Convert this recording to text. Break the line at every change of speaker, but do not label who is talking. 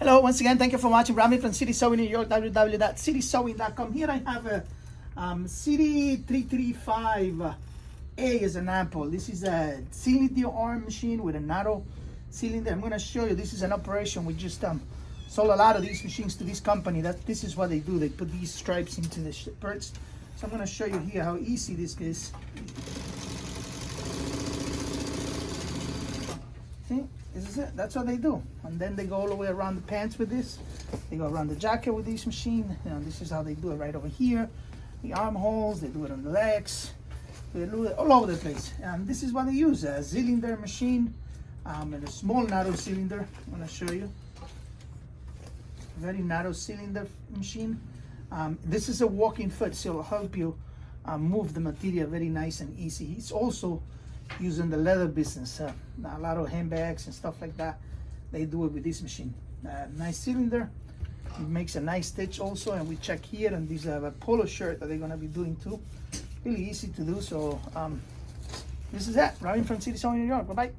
Hello, once again, thank you for watching. Rami from City Sewing, New York, www.citysewing.com. Here I have a CITY-A335 is an ample. This is a cylinder arm machine with a narrow cylinder. I'm going to show you. This is an operation. We just sold a lot of these machines to this company. This is what they do. They put these stripes into the parts. So I'm going to show you here how easy this is. See, this is it. That's what they do. And then they go all the way around the pants with this. They go around the jacket with this machine. You know, this is how they do it right over here. The armholes. They do it on the legs. They do it all over the place. And this is what they use: a cylinder machine and a small narrow cylinder. I'm going to show you. Very narrow cylinder machine. This is a walking foot, so it'll help you move the material very nice and easy. It's also using the leather business. A lot of handbags and stuff like that, they do it with this machine. Nice cylinder. It makes a nice stitch also, and we check here, and these have a polo shirt that they're going to be doing too. Really easy to do. So this is it. Ryan from City Sewing, New York. Bye bye.